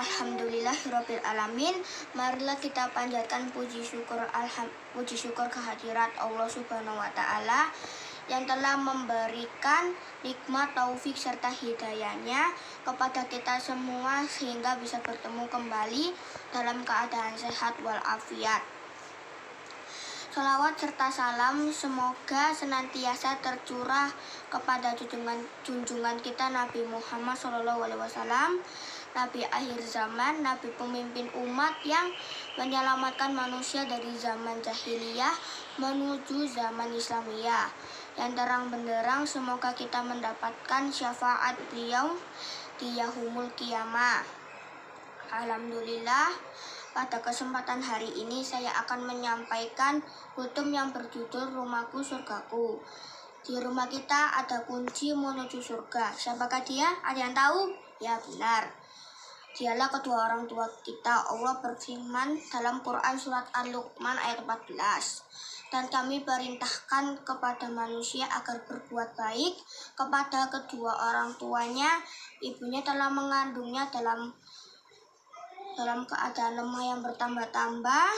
Alhamdulillahirabbil alamin. Marilah kita panjatkan puji syukur kehadirat Allah Subhanahu wa taala yang telah memberikan nikmat, taufik serta hidayahnya kepada kita semua sehingga bisa bertemu kembali dalam keadaan sehat walafiat. Salawat serta salam semoga senantiasa tercurah kepada junjungan kita Nabi Muhammad SAW, Nabi akhir zaman, Nabi pemimpin umat yang menyelamatkan manusia dari zaman jahiliyah menuju zaman Islamiyah. Yang terang benderang, semoga kita mendapatkan syafaat beliau di yaumul qiyamah. Alhamdulillah, pada kesempatan hari ini saya akan menyampaikan kultum yang berjudul Rumahku Surgaku. Di rumah kita ada kunci menuju surga. Siapakah dia? Ada yang tahu? Ya, benar. Dialah kedua orang tua kita. Allah berfirman dalam Quran surat Al-Luqman ayat 14. Dan kami perintahkan kepada manusia agar berbuat baik kepada kedua orang tuanya. Ibunya telah mengandungnya dalam keadaan lemah yang bertambah-tambah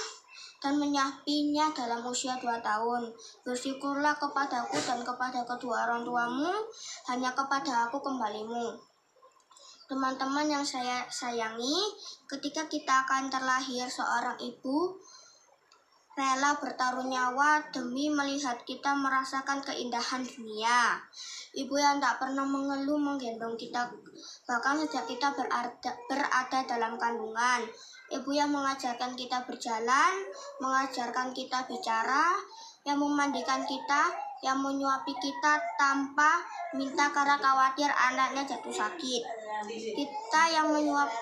dan menyapihnya dalam usia 2 tahun. Bersyukurlah kepadaku dan kepada kedua orang tuamu, hanya kepada aku kembalimu. Teman-teman yang saya sayangi, ketika kita akan terlahir, seorang ibu rela bertaruh nyawa demi melihat kita merasakan keindahan dunia. Ibu yang tak pernah mengeluh menggendong kita bahkan sejak kita berada dalam kandungan. Ibu yang mengajarkan kita berjalan, mengajarkan kita bicara, yang memandikan kita, yang menyuapi kita tanpa minta karena khawatir anaknya jatuh sakit. Kita yang menyuap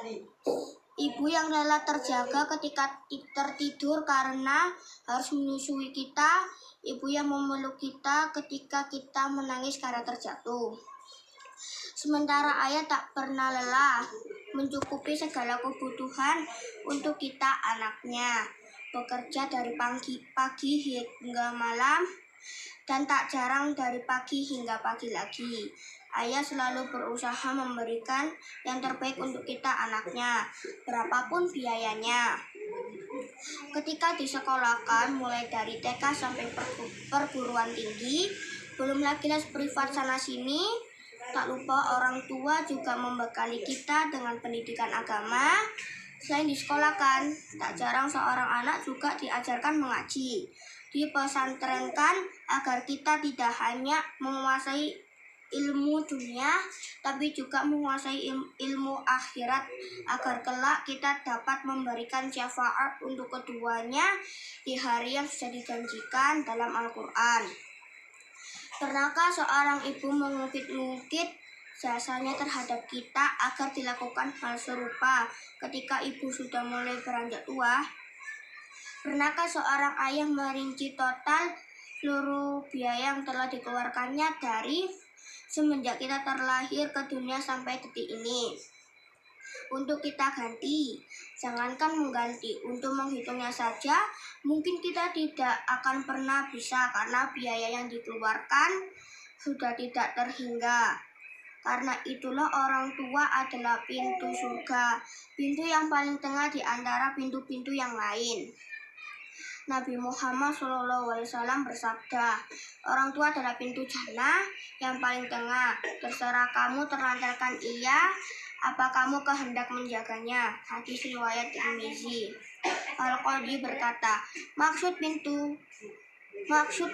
ibu yang rela terjaga ketika tertidur karena harus menyusui kita. Ibu yang memeluk kita ketika kita menangis karena terjatuh. Sementara ayah tak pernah lelah mencukupi segala kebutuhan untuk kita anaknya. Bekerja dari pagi hingga malam dan tak jarang dari pagi hingga pagi lagi. Ayah selalu berusaha memberikan yang terbaik untuk kita anaknya, berapapun biayanya. Ketika disekolahkan mulai dari TK sampai perguruan tinggi, belum lagi les privat sana sini, tak lupa orang tua juga membekali kita dengan pendidikan agama. Selain disekolahkan, tak jarang seorang anak juga diajarkan mengaji, dipesantrenkan agar kita tidak hanya menguasai ilmu dunia, tapi juga menguasai ilmu akhirat agar kelak kita dapat memberikan syafaat untuk keduanya di hari yang sudah dijanjikan dalam Al-Quran. Pernahkah seorang ibu mengungkit-ungkit jasanya terhadap kita agar dilakukan hal serupa ketika ibu sudah mulai beranjak tua? Pernahkah seorang ayah merinci total seluruh biaya yang telah dikeluarkannya dari semenjak kita terlahir ke dunia sampai detik ini untuk kita ganti? Jangankan mengganti, untuk menghitungnya saja mungkin kita tidak akan pernah bisa karena biaya yang dikeluarkan sudah tidak terhingga. Karena itulah orang tua adalah pintu surga, pintu yang paling tengah di antara pintu-pintu yang lain. Nabi Muhammad SAW bersabda, orang tua adalah pintu jannah yang paling tengah. Terserah kamu terlantarkan ia, apa kamu kehendak menjaganya. Hadis riwayat Tirmizi. Al-Qadhi berkata, maksud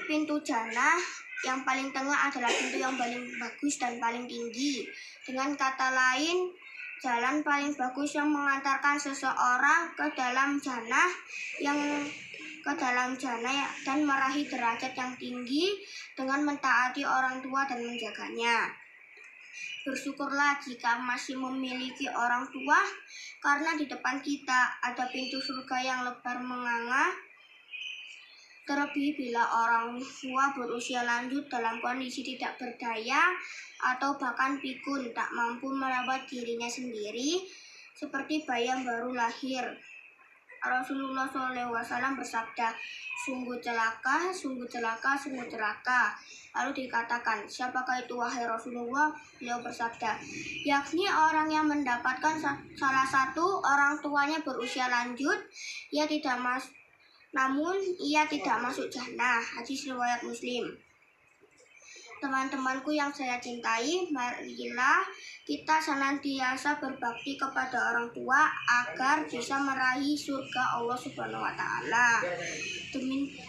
pintu jannah yang paling tengah adalah pintu yang paling bagus dan paling tinggi. Dengan kata lain, jalan paling bagus yang mengantarkan seseorang ke dalam jannah dan meraih derajat yang tinggi dengan mentaati orang tua dan menjaganya. Bersyukurlah jika masih memiliki orang tua, karena di depan kita ada pintu surga yang lebar menganga. Terlebih bila orang tua berusia lanjut dalam kondisi tidak berdaya atau bahkan pikun, tak mampu merawat dirinya sendiri, seperti bayi yang baru lahir. Rasulullah SAW bersabda, sungguh celaka, sungguh celaka, sungguh celaka. Lalu dikatakan, siapakah itu wahai Rasulullah? Beliau bersabda, yakni orang yang mendapatkan salah satu orang tuanya berusia lanjut, namun ia tidak masuk jannah. Hadis riwayat Muslim. Teman-temanku yang saya cintai, marilah kita senantiasa berbakti kepada orang tua agar bisa meraih surga Allah Subhanahu wa taala.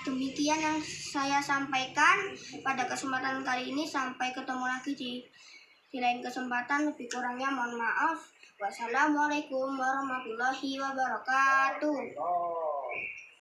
Demikian yang saya sampaikan pada kesempatan kali ini. Sampai ketemu lagi di lain kesempatan. Lebih kurangnya mohon maaf. Wassalamualaikum warahmatullahi wabarakatuh.